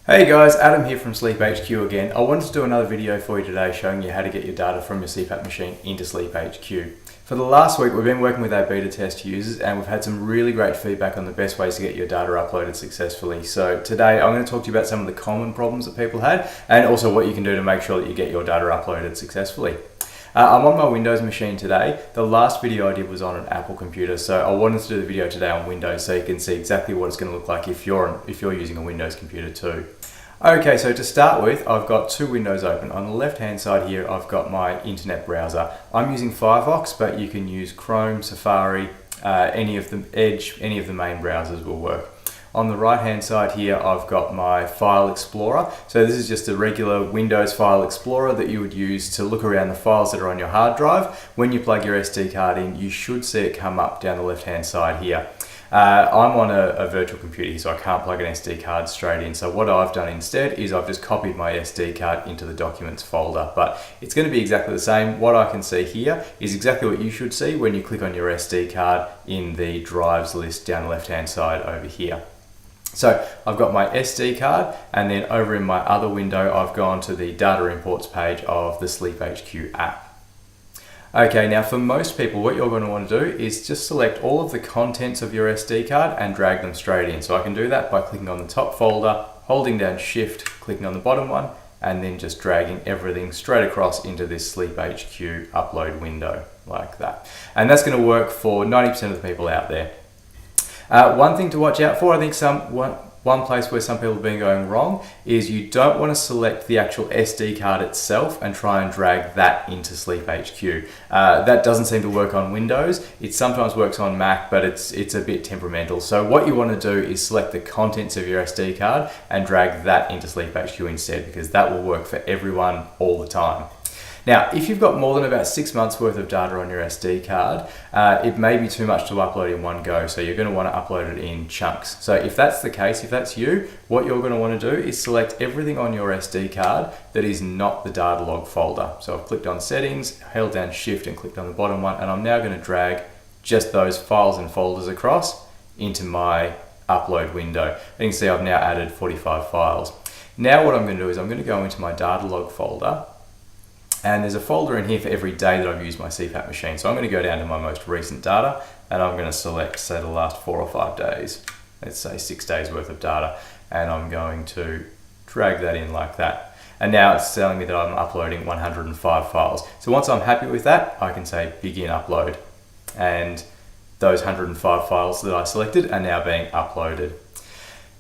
Hey guys, Adam here from SleepHQ again. I wanted to do another video for you today showing you how to get your data from your CPAP machine into SleepHQ. For the last week we've been working with our beta test users and we've had some really great feedback on the best ways to get your data uploaded successfully. So today I'm going to talk to you about some of the common problems that people had and also what you can do to make sure that you get your data uploaded successfully. I'm on my Windows machine today. The last video I did was on an Apple computer, so I wanted to do the video today on Windows so you can see exactly what it's going to look like if you're using a Windows computer too. Okay, so to start with, I've got two windows open. On the left hand side here, I've got my internet browser. I'm using Firefox, but you can use Chrome, Safari, any of the Edge, any of the main browsers will work. On the right hand side here, I've got my File Explorer. So this is just a regular Windows File Explorer that you would use to look around the files that are on your hard drive. When you plug your SD card in, you should see it come up down the left hand side here. I'm on a virtual computer, so I can't plug an SD card straight in. So what I've done instead is I've just copied my SD card into the Documents folder, but it's going to be exactly the same. What I can see here is exactly what you should see when you click on your SD card in the Drives list down the left-hand side over here. So I've got my SD card, and then over in my other window, I've gone to the Data Imports page of the SleepHQ app. Okay, now for most people, what you're going to want to do is just select all of the contents of your SD card and drag them straight in. So I can do that by clicking on the top folder, holding down Shift, clicking on the bottom one, and then just dragging everything straight across into this SleepHQ upload window like that. And that's going to work for 90% of the people out there. One thing to watch out for, I think one place where some people have been going wrong is you don't want to select the actual SD card itself and try and drag that into SleepHQ. That doesn't seem to work on Windows. It sometimes works on Mac, but it's a bit temperamental. So what you want to do is select the contents of your SD card and drag that into SleepHQ instead, because that will work for everyone all the time. Now, if you've got more than about 6 months worth of data on your SD card, it may be too much to upload in one go, so you're going to want to upload it in chunks. So if that's the case, if that's you, what you're going to want to do is select everything on your SD card that is not the data log folder. So I've clicked on Settings, held down Shift and clicked on the bottom one, and I'm now going to drag just those files and folders across into my upload window. And you can see I've now added 45 files. Now what I'm going to do is I'm going to go into my data log folder, and there's a folder in here for every day that I've used my CPAP machine. So I'm going to go down to my most recent data and I'm going to select, say, the last 4 or 5 days. Let's say 6 days worth of data. And I'm going to drag that in like that. And now it's telling me that I'm uploading 105 files. So once I'm happy with that, I can say begin upload. And those 105 files that I selected are now being uploaded.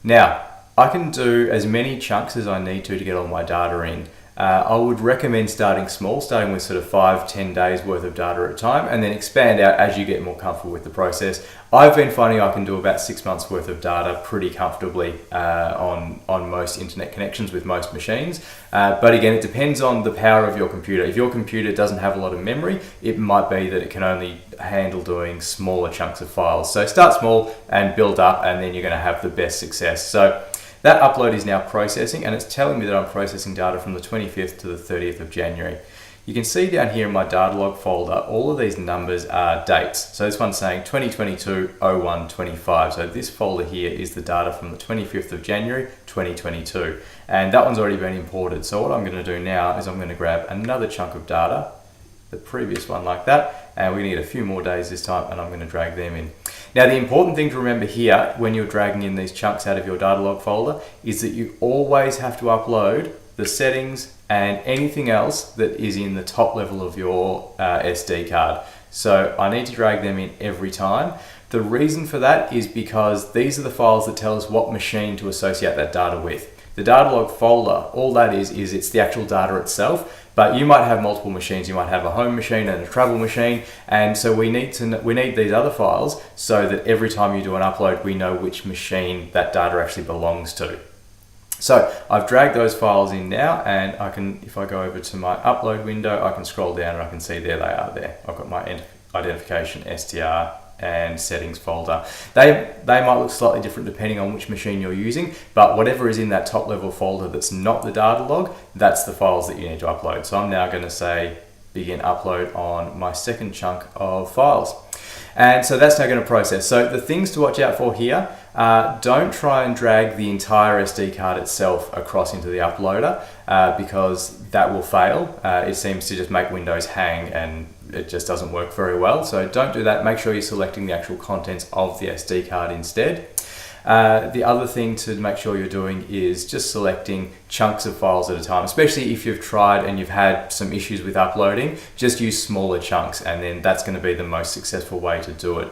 Now, I can do as many chunks as I need to get all my data in. I would recommend starting small, starting with sort of 5-10 days worth of data at a time, and then expand out as you get more comfortable with the process. I've been finding I can do about 6 months worth of data pretty comfortably on most internet connections with most machines. But again, it depends on the power of your computer. If your computer doesn't have a lot of memory, it might be that it can only handle doing smaller chunks of files. So start small and build up, and then you're going to have the best success. So that upload is now processing, and it's telling me that I'm processing data from the 25th to the 30th of January. You can see down here in my data log folder, all of these numbers are dates. So this one's saying 2022-01-25. So this folder here is the data from the 25th of January, 2022. And that one's already been imported. So what I'm going to do now is I'm going to grab another chunk of data, the previous one like that, and we need a few more days this time, and I'm going to drag them in. Now, the important thing to remember here when you're dragging in these chunks out of your data log folder is that you always have to upload the settings and anything else that is in the top level of your SD card. So I need to drag them in every time. The reason for that is because these are the files that tell us what machine to associate that data with. The data log folder, all that is it's the actual data itself. But you might have multiple machines. You might have a home machine and a travel machine, and so we need these other files so that every time you do an upload, we know which machine that data actually belongs to. So I've dragged those files in now, and I can, if I go over to my upload window, I can scroll down and I can see there they are there. I've got my identification, STR, and settings folder. They might look slightly different depending on which machine you're using, but whatever is in that top level folder that's not the data log, that's the files that you need to upload. So I'm now going to say begin upload on my second chunk of files. And so that's now going to process. So the things to watch out for here don't try and drag the entire SD card itself across into the uploader because that will fail. It seems to just make Windows hang and it just doesn't work very well. So don't do that. Make sure you're selecting the actual contents of the SD card instead. The other thing to make sure you're doing is just selecting chunks of files at a time, especially if you've tried and you've had some issues with uploading. Just use smaller chunks, and then that's going to be the most successful way to do it.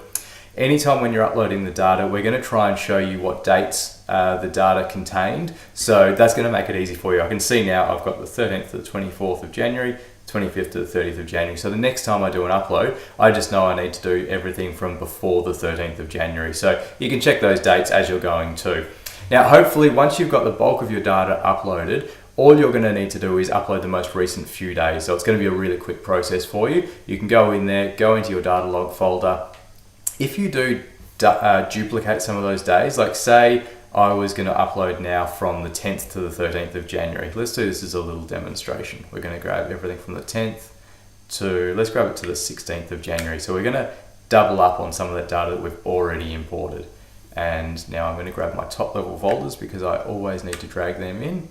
Anytime when you're uploading the data, we're going to try and show you what dates the data contained. So that's going to make it easy for you. I can see now I've got the 13th to the 24th of January, 25th to the 30th of January. So the next time I do an upload, I just know I need to do everything from before the 13th of January. So you can check those dates as you're going to. Now, hopefully once you've got the bulk of your data uploaded, all you're going to need to do is upload the most recent few days. So it's going to be a really quick process for you. You can go in there, go into your data log folder. If you do duplicate some of those days, like say I was going to upload now from the 10th to the 13th of January. Let's do this as a little demonstration. We're going to grab everything from the 10th to, let's grab it to the 16th of January. So we're going to double up on some of that data that we've already imported. And now I'm going to grab my top level folders because I always need to drag them in.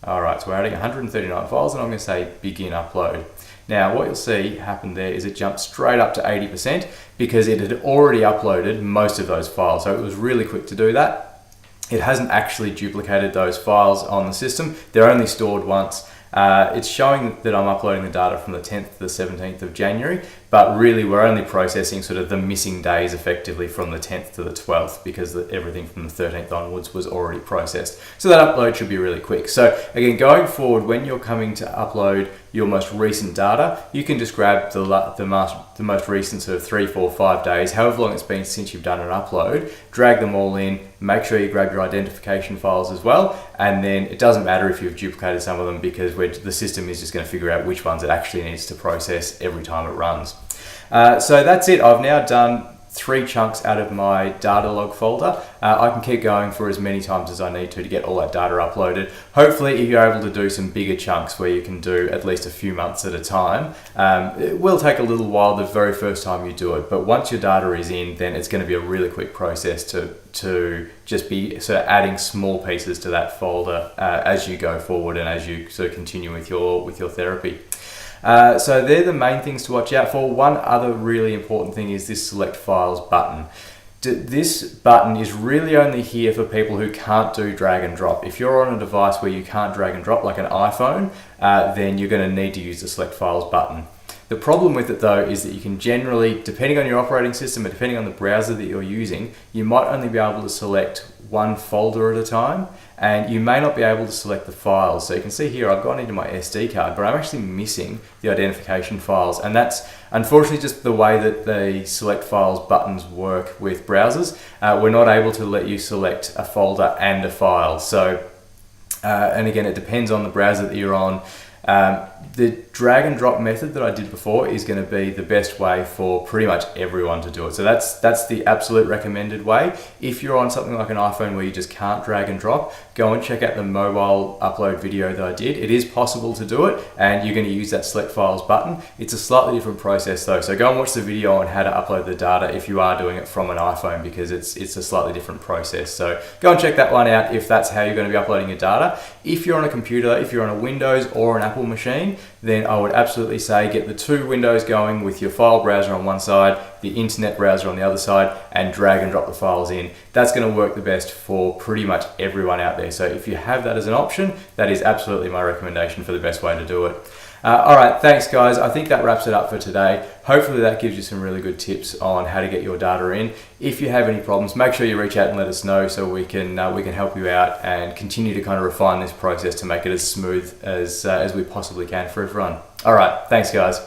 All right, so we're adding 139 files and I'm going to say begin upload. Now what you'll see happen there is it jumped straight up to 80% because it had already uploaded most of those files. So it was really quick to do that. It hasn't actually duplicated those files on the system. They're only stored once. It's showing that I'm uploading the data from the 10th to the 17th of January, but really we're only processing sort of the missing days effectively from the 10th to the 12th because everything from the 13th onwards was already processed. So that upload should be really quick. So again, going forward, when you're coming to upload your most recent data, you can just grab the most recent sort of 3, 4, 5 days, however long it's been since you've done an upload, drag them all in, make sure you grab your identification files as well, and then it doesn't matter if you've duplicated some of them because the system is just going to figure out which ones it actually needs to process every time it runs. So that's it. I've now done 3 chunks out of my data log folder. I can keep going for as many times as I need to get all that data uploaded. Hopefully if you're able to do some bigger chunks where you can do at least a few months at a time, it will take a little while the very first time you do it, but once your data is in, then it's going to be a really quick process to just be sort of adding small pieces to that folder as you go forward and as you sort of continue with your therapy. So they're the main things to watch out for. One other really important thing is this select files button. This button is really only here for people who can't do drag and drop. If you're on a device where you can't drag and drop like an iPhone, then you're going to need to use the select files button. The problem with it though is that you can generally, depending on your operating system and depending on the browser that you're using, you might only be able to select one folder at a time, and you may not be able to select the files. So you can see here I've gone into my SD card, but I'm actually missing the identification files, and that's unfortunately just the way that the select files buttons work with browsers. We're not able to let you select a folder and a file. So and again, it depends on the browser that you're on. The drag and drop method that I did before is going to be the best way for pretty much everyone to do it. So that's the absolute recommended way. If you're on something like an iPhone where you just can't drag and drop, go and check out the mobile upload video that I did. It is possible to do it, and you're going to use that select files button. It's a slightly different process though. So go and watch the video on how to upload the data if you are doing it from an iPhone, because it's a slightly different process. So go and check that one out if that's how you're going to be uploading your data. If you're on a computer, if you're on a Windows or an Apple machine, then I would absolutely say get the 2 windows going with your file browser on one side, the internet browser on the other side, and drag and drop the files in. That's going to work the best for pretty much everyone out there. So if you have that as an option, that is absolutely my recommendation for the best way to do it. All right, thanks guys. I think that wraps it up for today. Hopefully that gives you some really good tips on how to get your data in. If you have any problems, make sure you reach out and let us know so we can help you out and continue to kind of refine this process to make it as smooth as we possibly can for everyone. All right, thanks guys.